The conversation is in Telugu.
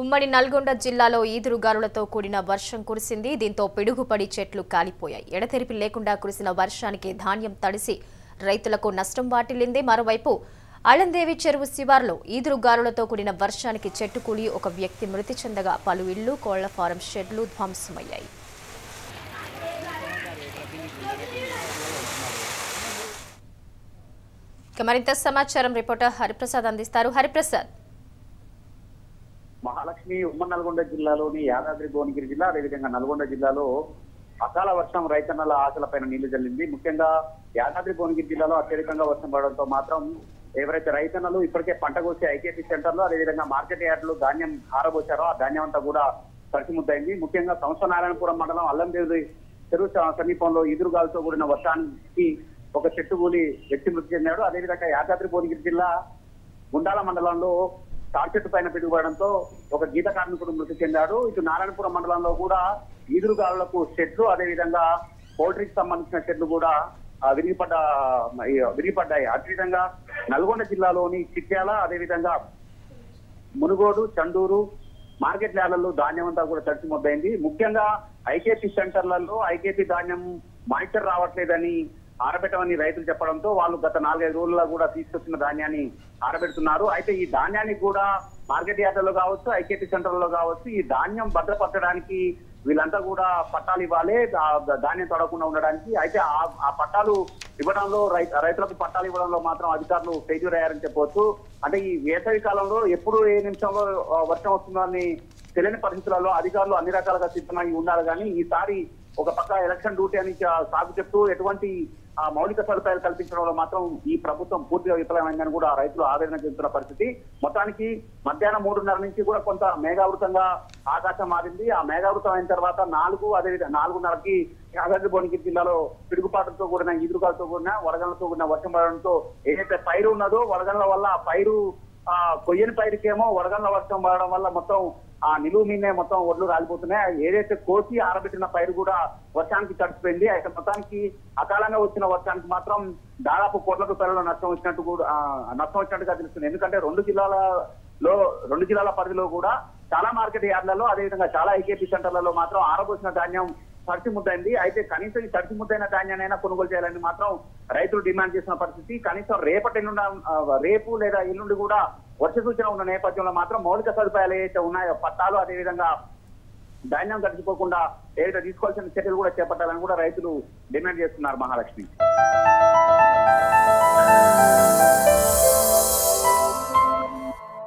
ఉమ్మడి నల్గొండ జిల్లాలో ఈదురుగాలులతో కూడిన వర్షం కురిసింది. దీంతో పిడుగుపడి చెట్లు కాలిపోయాయి. ఎడతెరిపి లేకుండా కురిసిన వర్షానికి ధాన్యం తడిసి రైతులకు నష్టం వాటిల్లింది. మరోవైపు అలందేవి చెరువు శివార్లో ఈదురుగాలులతో కూడిన వర్షానికి చెట్టు కూలి ఒక వ్యక్తి మృతి చెందగా పలు ఇళ్లు, కోళ్ల ఫారం షెడ్లు ధ్వంసమయ్యాయి. మరింత సమాచారం రిపోర్టర్ హరిప్రసాద్ అందిస్తారు. హరిప్రసాద్. మహాలక్ష్మి ఉమ్మడి నల్గొండ జిల్లాలోని యాదాద్రి భువనగిరి జిల్లా అదేవిధంగా నల్గొండ జిల్లాలో అకాల వర్షం రైతన్నల ఆశలపైన నీళ్లు జల్లింది. ముఖ్యంగా యాదాద్రి భువనగిరి జిల్లాలో అత్యధికంగా వర్షం పడడంతో మాత్రం ఎవరైతే రైతన్నలు ఇప్పటికే పంట కోసే ఐకేపీ సెంటర్లో అదేవిధంగా మార్కెట్ యార్డులో ధాన్యం ఆరబోసారో ఆ ధాన్యం అంతా కూడా తడిసిముద్దైంది. ముఖ్యంగా సంవత్సరనారాయణపురం మండలం అల్లందేవి చెరువు సమీపంలో ఎదురుగాలతో కూడిన వర్షానికి ఒక చెట్టు కూలి వ్యక్తి మృతి చెందాడు. అదేవిధంగా యాదాద్రి భువనగిరి జిల్లా గుండాల మండలంలో తాడి చెట్టు పైన పిడుగుపడంతో ఒక గీత కార్మికుడు మృతి చెందాడు. ఇటు నారాయణపురం మండలంలో కూడా ఈదురుగాలులకు చెట్లు అదేవిధంగా పౌల్ట్రీకి సంబంధించిన చెట్లు కూడా విరిగిపడ్డాయి. అదేవిధంగా నల్గొండ జిల్లాలోని చిట్యాల అదేవిధంగా మునుగోడు, చండూరు మార్కెట్ యార్డులలో ధాన్యం అంతా కూడా తడిసి మొద్దైంది. ముఖ్యంగా ఐకేపీ సెంటర్లలో ఐకేపీ ధాన్యం మాయిశ్చర్ రావట్లేదని ఆరబెట్టమని రైతులు చెప్పడంతో వాళ్ళు గత 4-5 రోజుల్లో కూడా తీసుకొచ్చిన ధాన్యాన్ని ఆరబెడుతున్నారు. అయితే ఈ ధాన్యానికి కూడా మార్కెట్ యార్డులో కావచ్చు, ఐకేపీ సెంటర్లో కావచ్చు, ఈ ధాన్యం భద్రపరచడానికి వీళ్ళంతా కూడా పట్టాలు ఇవ్వాలి ధాన్యం తొడకుండా ఉండడానికి. అయితే ఆ పట్టాలు ఇవ్వడంలో రైతులకు పట్టాలు ఇవ్వడంలో మాత్రం అధికారులు ఫెయిల్యూర్ అయ్యారని చెప్పవచ్చు. అంటే ఈ వేసవి కాలంలో ఎప్పుడు ఏ నిమిషంలో వర్షం వస్తుందో అని తెలియని పరిస్థితులలో అధికారులు అన్ని రకాలుగా సిద్ధమై ఉండాలి. కానీ ఈసారి ఒక పక్క ఎలక్షన్ డ్యూటీ అని సాగు చెప్తూ ఎటువంటి మౌలిక సదుపాయాలు కల్పించడంలో మాత్రం ఈ ప్రభుత్వం పూర్తిగా విఫలమైందని కూడా రైతులు ఆవేదన చెందుతున్న పరిస్థితి. మొత్తానికి మధ్యాహ్నం 3:30 నుంచి కూడా కొంత మేఘావృతంగా ఆకాశం మారింది. ఆ మేఘావృతం అయిన తర్వాత 4 అదేవిధంగా 4:30కి యాదాద్రి భువనగిరి జిల్లాలో పిడుగుపాటుతో కూడిన ఈదురుగాలతో కూడిన వడగళ్లతో కూడిన వర్షం పడడంతో ఏదైతే పైరు ఉన్నదో వడగళ్ల వల్ల పైరు కొయ్యని పైరుకేమో వడగళ్ల వర్షం పడడం వల్ల మొత్తం ఆ నిలువు మీనే మొత్తం ఒడ్లు రాలిపోతున్నాయి. ఏదైతే కోసి ఆరబెట్టిన పైరు కూడా వర్షానికి తడిసిపోయింది. అయితే మొత్తానికి అకాలంగా వచ్చిన వర్షానికి మాత్రం దాదాపు కోట్ల రూపాయల నష్టం వచ్చినట్టుగా తెలుస్తుంది. ఎందుకంటే రెండు జిల్లాల పరిధిలో కూడా చాలా మార్కెట్ యార్డులలో అదేవిధంగా చాలా ఐకేపీ సెంటర్లలో మాత్రం ఆరబోసిన ధాన్యం తడిసి ముద్దైంది. అయితే కనీసం ఈ తడిసి ముద్దైన ధాన్యాన్నైనా కొనుగోలు చేయాలని మాత్రం రైతులు డిమాండ్ చేసిన పరిస్థితి. కనీసం రేపు లేదా ఎల్లుండి కూడా వర్ష సూచన ఉన్న నేపథ్యంలో మాత్రం మౌలిక సదుపాయాలు ఏవైతే ఉన్నాయో పట్టాలు అదేవిధంగా ధాన్యం తడిసిపోకుండా ఏదైతే తీసుకోవాల్సిన చర్యలు కూడా చేపట్టాలని కూడా రైతులు డిమాండ్ చేస్తున్నారు. మహాలక్ష్మి.